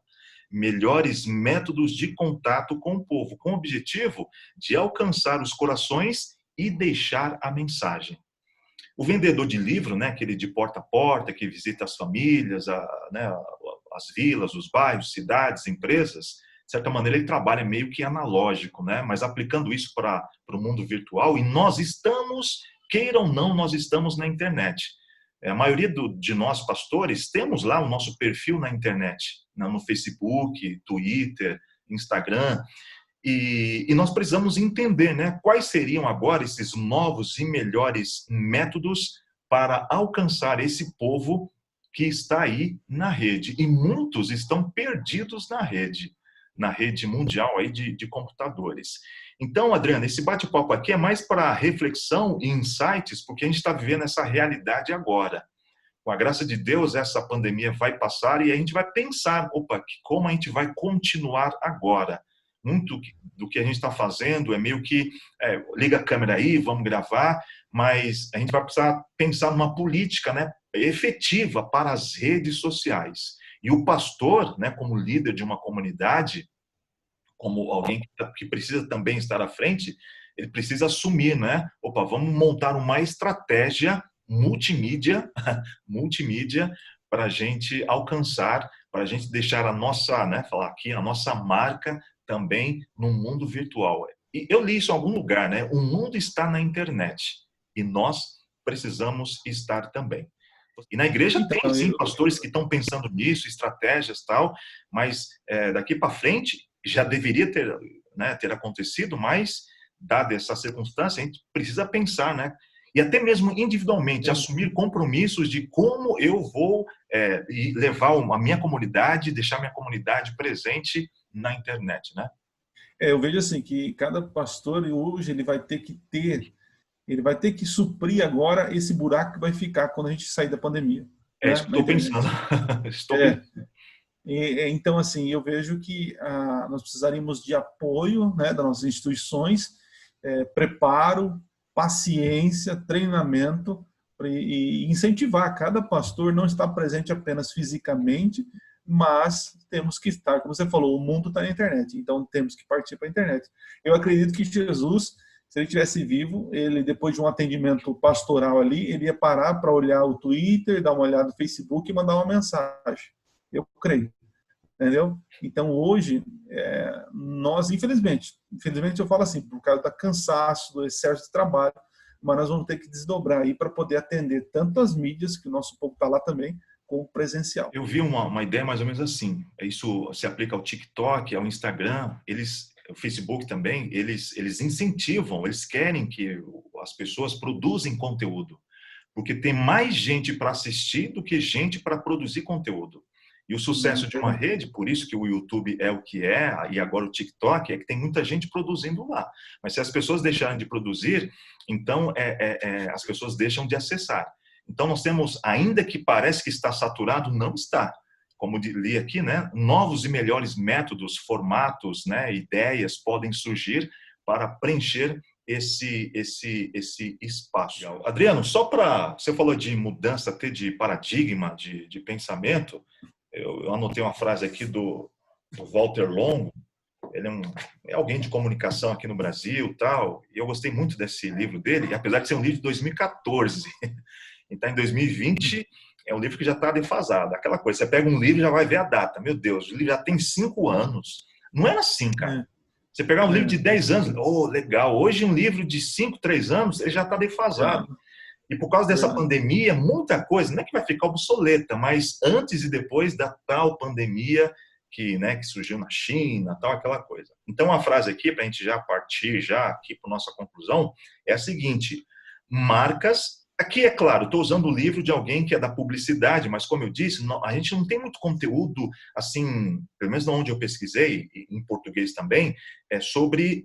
Melhores métodos de contato com o povo, com o objetivo de alcançar os corações e deixar a mensagem. O vendedor de livro, né, aquele de porta a porta, que visita as famílias, né, as vilas, os bairros, cidades, empresas, de certa maneira ele trabalha meio que analógico, né, mas aplicando isso para o mundo virtual, e nós estamos, queira ou não, nós estamos na internet. A maioria de nós, pastores, temos lá o nosso perfil na internet, no Facebook, Twitter, Instagram, e nós precisamos entender, né, quais seriam agora esses novos e melhores métodos para alcançar esse povo que está aí na rede. E muitos estão perdidos na rede mundial aí de computadores. Então, Adriana, esse bate-papo aqui é mais para reflexão e insights, porque a gente está vivendo essa realidade agora. Com a graça de Deus, essa pandemia vai passar e a gente vai pensar, como a gente vai continuar agora? Muito do que a gente está fazendo é meio que, liga a câmera aí, vamos gravar, mas a gente vai precisar pensar numa política, né, efetiva para as redes sociais. E o pastor, né, como líder de uma comunidade, como alguém que precisa também estar à frente, ele precisa assumir, né? Vamos montar uma estratégia multimídia para a gente alcançar, para a gente deixar a nossa, né, falar aqui, a nossa marca também no mundo virtual. E eu li isso em algum lugar, né? O mundo está na internet e nós precisamos estar também. E na igreja Então, tem, sim, pastores que estão pensando nisso, estratégias e tal, mas daqui para frente já deveria ter, né, ter acontecido, mas, dada essa circunstância, a gente precisa pensar, né? E até mesmo individualmente, assumir compromissos de como eu vou levar a minha comunidade, deixar minha comunidade presente na internet, né? eu vejo assim que cada pastor hoje ele vai ter que suprir agora esse buraco que vai ficar quando a gente sair da pandemia, É né, isso que na estou internet. pensando. Estou pensando. Então, assim, eu vejo que nós precisaríamos de apoio, né, das nossas instituições, preparo, paciência, treinamento e incentivar cada pastor não estar presente apenas fisicamente, mas temos que estar, como você falou, o mundo está na internet, então temos que partir para a internet. Eu acredito que Jesus, se ele tivesse vivo, ele depois de um atendimento pastoral ali, ele ia parar para olhar o Twitter, dar uma olhada no Facebook e mandar uma mensagem. Eu creio, entendeu? Então hoje nós infelizmente eu falo assim, por causa do cansaço, do excesso de trabalho, mas nós vamos ter que desdobrar aí para poder atender tanto as mídias, que o nosso povo está lá também, como presencial. Eu vi uma ideia mais ou menos assim. Isso se aplica ao TikTok, ao Instagram, o Facebook também, eles incentivam, eles querem que as pessoas produzem conteúdo, porque tem mais gente para assistir do que gente para produzir conteúdo. E o sucesso de uma rede, por isso que o YouTube é o que é, e agora o TikTok, é que tem muita gente produzindo lá. Mas se as pessoas deixarem de produzir, então as pessoas deixam de acessar. Então nós temos, ainda que parece que está saturado, não está. Como li aqui, né, novos e melhores métodos, formatos, né, ideias podem surgir para preencher esse espaço. Adriano, só para... Você falou de mudança até de paradigma, de pensamento. Eu anotei uma frase aqui do Walter Longo. Ele é alguém de comunicação aqui no Brasil, tal. E eu gostei muito desse livro dele, apesar de ser um livro de 2014. Então, em 2020, é um livro que já está defasado. Aquela coisa, você pega um livro e já vai ver a data. Meu Deus, o livro já tem 5 anos. Não era assim, cara. Você pegar um livro de 10 anos, oh, legal. Hoje, um livro de 5, 3 anos, ele já está defasado. E por causa dessa pandemia, muita coisa, não é que vai ficar obsoleta, mas antes e depois da tal pandemia que surgiu na China, tal, aquela coisa. Então, a frase aqui, para a gente já partir já aqui para nossa conclusão, é a seguinte: marcas... Aqui, é claro, estou usando o livro de alguém que é da publicidade, mas, como eu disse, a gente não tem muito conteúdo, assim, pelo menos onde eu pesquisei, em português também, sobre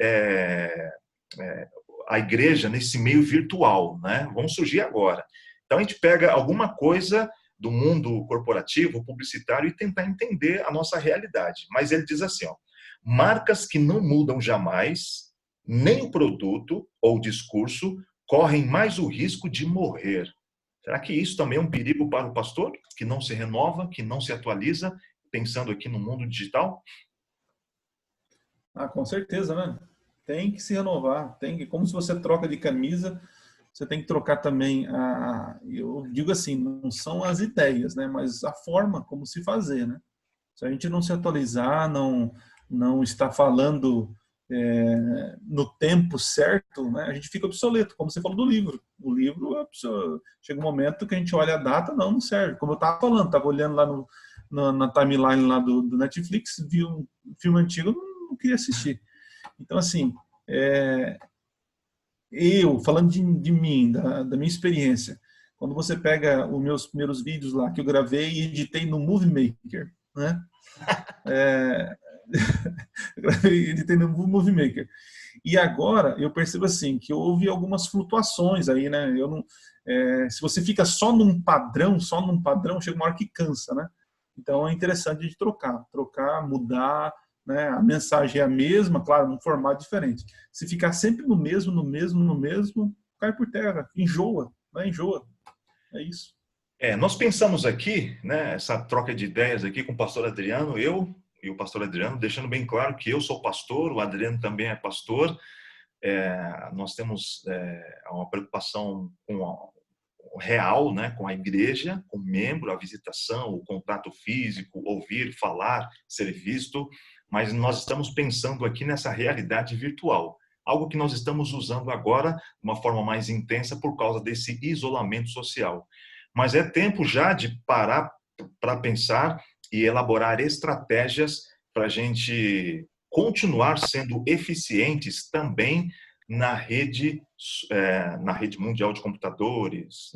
a igreja nesse meio virtual, né? Vão surgir agora. Então, a gente pega alguma coisa do mundo corporativo, publicitário, e tentar entender a nossa realidade. Mas ele diz assim, ó, marcas que não mudam jamais, nem o produto ou o discurso, correm mais o risco de morrer. Será que isso também é um perigo para o pastor, que não se renova, que não se atualiza, pensando aqui no mundo digital? Com certeza, né? Tem que se renovar, como se você troca de camisa, você tem que trocar também eu digo assim, não são as ideias, né? Mas a forma como se fazer, né? Se a gente não se atualizar, não está falando no tempo certo, né, a gente fica obsoleto, como você falou do livro. O livro, chega um momento que a gente olha a data, não serve. Como eu estava falando, estava olhando lá na timeline lá do Netflix, vi um filme antigo, não queria assistir. Então, assim, falando de mim, da minha experiência, quando você pega os meus primeiros vídeos lá, que eu gravei e editei no Movie Maker, né? Ele tem no Movie Maker. E agora eu percebo assim que houve algumas flutuações aí, né? Se você fica só num padrão, chega uma hora que cansa, né? Então é interessante a gente trocar, mudar, né? A mensagem é a mesma, claro, num formato diferente. Se ficar sempre no mesmo, cai por terra, enjoa, né? Enjoa. É isso. Nós pensamos aqui, né, essa troca de ideias aqui com o pastor Adriano, eu e o pastor Adriano, deixando bem claro que eu sou pastor, o Adriano também é pastor. Nós temos uma preocupação com o real, né, com a igreja, com o membro, a visitação, o contato físico, ouvir, falar, ser visto, mas nós estamos pensando aqui nessa realidade virtual, algo que nós estamos usando agora de uma forma mais intensa por causa desse isolamento social. Mas é tempo já de parar para pensar e elaborar estratégias para a gente continuar sendo eficientes também na rede mundial de computadores,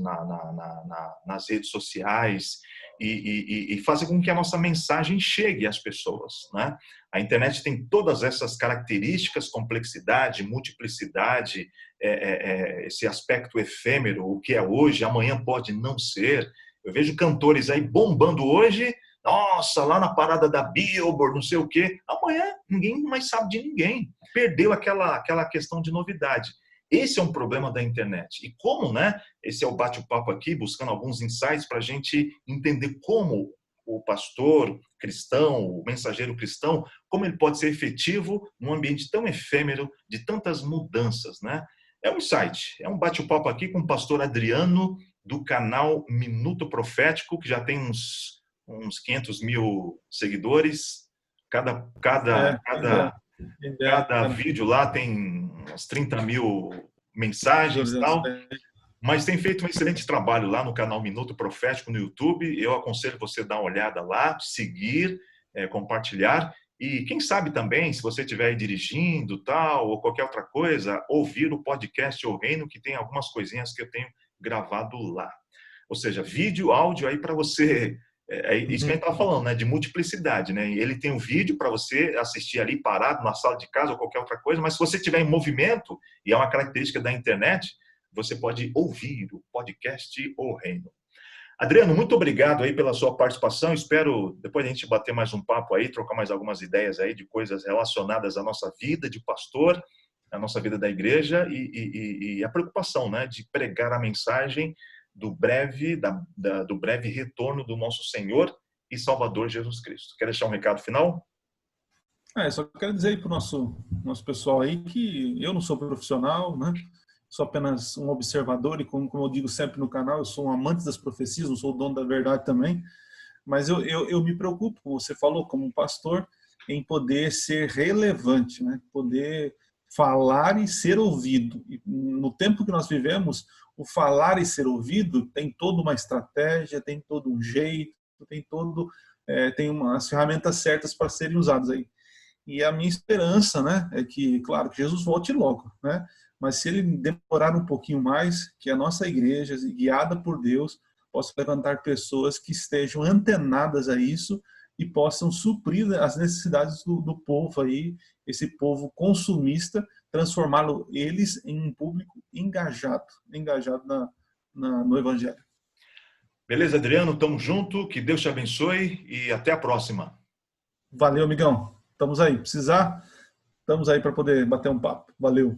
nas redes sociais, e fazer com que a nossa mensagem chegue às pessoas, né? A internet tem todas essas características, complexidade, multiplicidade, esse aspecto efêmero, o que é hoje, amanhã pode não ser. Eu vejo cantores aí bombando hoje, nossa, lá na parada da Billboard, não sei o quê. Amanhã ninguém mais sabe de ninguém. Perdeu aquela questão de novidade. Esse é um problema da internet. E como, né? Esse é o bate-papo aqui, buscando alguns insights para a gente entender como o pastor cristão, o mensageiro cristão, como ele pode ser efetivo num ambiente tão efêmero, de tantas mudanças, né? É um insight, é um bate-papo aqui com o pastor Adriano, do canal Minuto Profético, que já tem uns 500 mil seguidores. Cada vídeo lá tem uns 30 mil mensagens e tal. Mas tem feito um excelente trabalho lá no canal Minuto Profético no YouTube. Eu aconselho você dar uma olhada lá, seguir, compartilhar. E quem sabe também, se você estiver aí dirigindo, tal, ou qualquer outra coisa, ouvir o podcast O Reino, que tem algumas coisinhas que eu tenho gravado lá. Ou seja, vídeo, áudio aí para você... isso que a gente estava falando, né? De multiplicidade, né? Ele tem um vídeo para você assistir ali parado na sala de casa ou qualquer outra coisa, mas se você estiver em movimento, e é uma característica da internet, você pode ouvir o podcast O Reino. Adriano, muito obrigado aí pela sua participação. Espero depois a gente bater mais um papo aí, trocar mais algumas ideias aí de coisas relacionadas à nossa vida de pastor. a nossa vida da igreja e a preocupação, né, de pregar a mensagem do breve retorno do nosso Senhor e Salvador Jesus Cristo. Quer deixar um recado final? Só quero dizer aí para o nosso pessoal aí que eu não sou profissional, né? Sou apenas um observador e como eu digo sempre no canal, eu sou um amante das profecias, não sou o dono da verdade também, mas eu me preocupo, como você falou, como um pastor, em poder ser relevante, né? Poder falar e ser ouvido. E no tempo que nós vivemos, o falar e ser ouvido tem toda uma estratégia, tem todo um jeito, tem umas ferramentas certas para serem usadas aí. E a minha esperança, né, é que, claro, que Jesus volte logo, né? Mas se ele demorar um pouquinho mais, que a nossa igreja, guiada por Deus, possa levantar pessoas que estejam antenadas a isso e possam suprir as necessidades do povo aí, esse povo consumista, transformá-lo eles em um público engajado no Evangelho. Beleza, Adriano? Tamo junto, que Deus te abençoe e até a próxima. Valeu, amigão. Estamos aí. Precisar, estamos aí para poder bater um papo. Valeu.